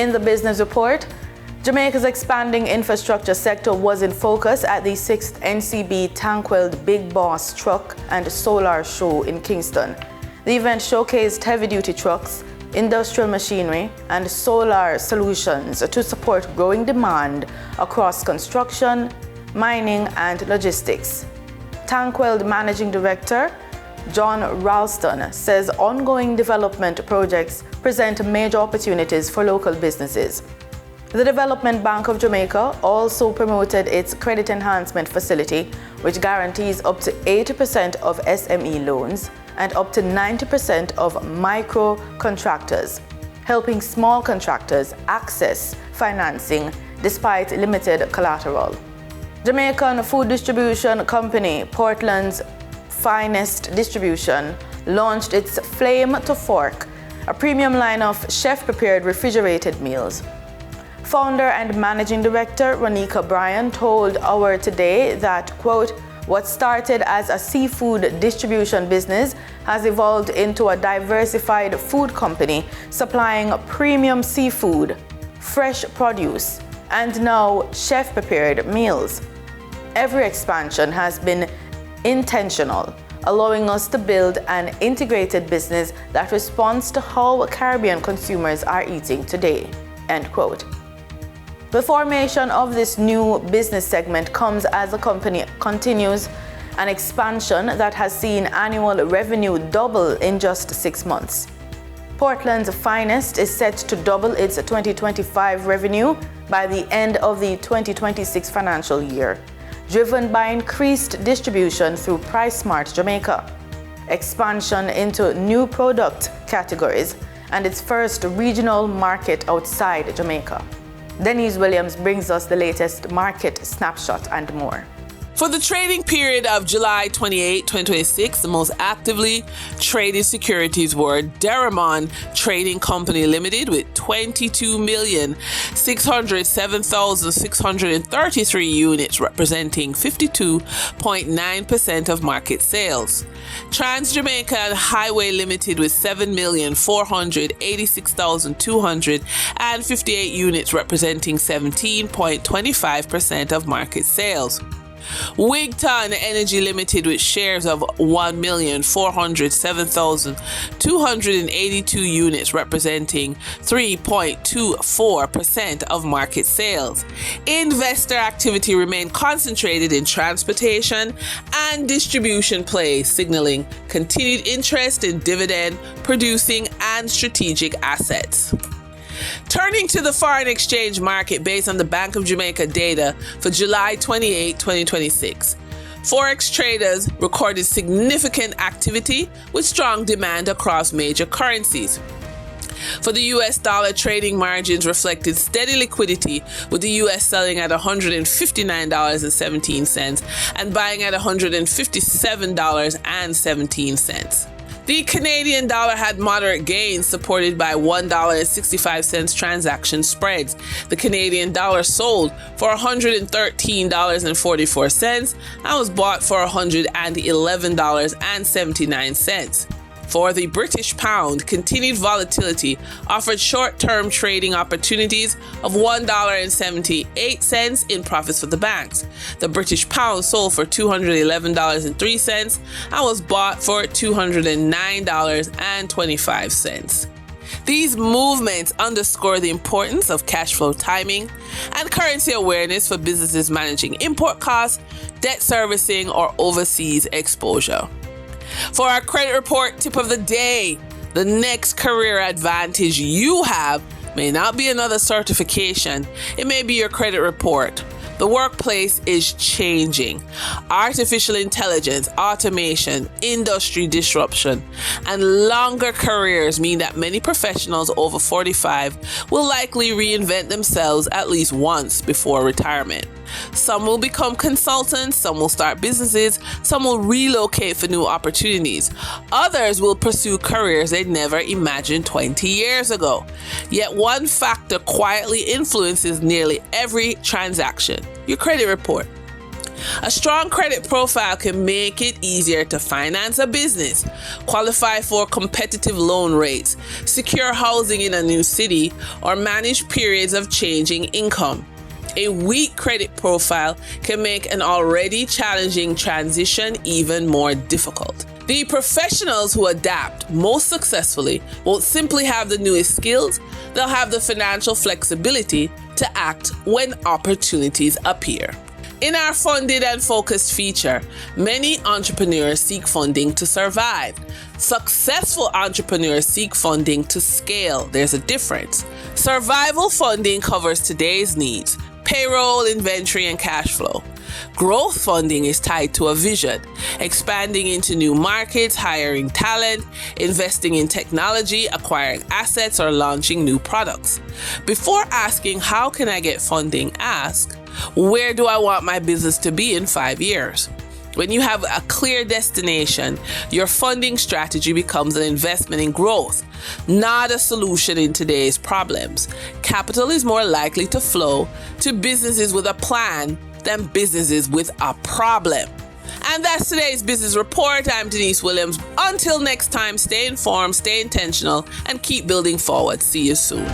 In the business report, Jamaica's expanding infrastructure sector was in focus at the 6th NCB Tankweld Big Boss Truck and Solar Show in Kingston. The event showcased heavy-duty trucks, industrial machinery, and solar solutions to support growing demand across construction, mining, and logistics. Tankweld Managing Director John Ralston says ongoing development projects present major opportunities for local businesses. The Development Bank of Jamaica also promoted its credit enhancement facility, which guarantees up to 80% of SME loans and up to 90% of micro contractors, helping small contractors access financing despite limited collateral. Jamaican food distribution company Portland's Finest Distribution launched its Flame to Fork, a premium line of chef-prepared refrigerated meals. Founder and Managing Director Ronika Bryan told Our Today that, quote, what started as a seafood distribution business has evolved into a diversified food company supplying premium seafood, fresh produce, and now chef-prepared meals. Every expansion has been intentional, allowing us to build an integrated business that responds to how Caribbean consumers are eating today, end quote. The formation of this new business segment comes as the company continues an expansion that has seen annual revenue double in just 6 months. Portland's Finest is set to double its 2025 revenue by the end of the 2026 financial year, driven by increased distribution through Price Smart Jamaica, expansion into new product categories, and its first regional market outside Jamaica. Denise Williams brings us the latest market snapshot and more. For the trading period of July 28, 2026, the most actively traded securities were Deramon Trading Company Limited with 22,607,633 units, representing 52.9% of market sales. Trans Jamaica Highway Limited with 7,486,258 units, representing 17.25% of market sales. Wigton Energy Limited with shares of 1,407,282 units, representing 3.24% of market sales. Investor activity remained concentrated in transportation and distribution plays, signaling continued interest in dividend-producing and strategic assets. Turning to the foreign exchange market based on the Bank of Jamaica data for July 28, 2026. Forex traders recorded significant activity with strong demand across major currencies. For the US dollar, trading margins reflected steady liquidity, with the US selling at $159.17 and buying at $157.17. The Canadian dollar had moderate gains, supported by $1.65 transaction spreads. The Canadian dollar sold for $113.44 and was bought for $111.79. For the British pound, continued volatility offered short-term trading opportunities of $1.78 in profits for the banks. The British pound sold for $211.03 and was bought for $209.25. These movements underscore the importance of cash flow timing and currency awareness for businesses managing import costs, debt servicing, or overseas exposure. For our credit report tip of the day, the next career advantage you have may not be another certification. It may be your credit report. The workplace is changing. Artificial intelligence, automation, industry disruption, and longer careers mean that many professionals over 45 will likely reinvent themselves at least once before retirement. Some will become consultants, some will start businesses, some will relocate for new opportunities. Others will pursue careers they'd never imagined 20 years ago. Yet one factor quietly influences nearly every transaction: your credit report. A strong credit profile can make it easier to finance a business, qualify for competitive loan rates, secure housing in a new city, or manage periods of changing income. A weak credit profile can make an already challenging transition even more difficult. The professionals who adapt most successfully won't simply have the newest skills, they'll have the financial flexibility to act when opportunities appear. In our Funded and Focused feature, many entrepreneurs seek funding to survive. Successful entrepreneurs seek funding to scale. There's a difference. Survival funding covers today's needs: payroll, inventory, and cash flow. Growth funding is tied to a vision, expanding into new markets, hiring talent, investing in technology, acquiring assets, or launching new products. Before asking, how can I get funding, ask, where do I want my business to be in 5 years? When you have a clear destination, your funding strategy becomes an investment in growth, not a solution in today's problems. Capital is more likely to flow to businesses with a plan than businesses with a problem. And that's today's business report. I'm Denise Williams. Until next time, stay informed, stay intentional, and keep building forward. See you soon.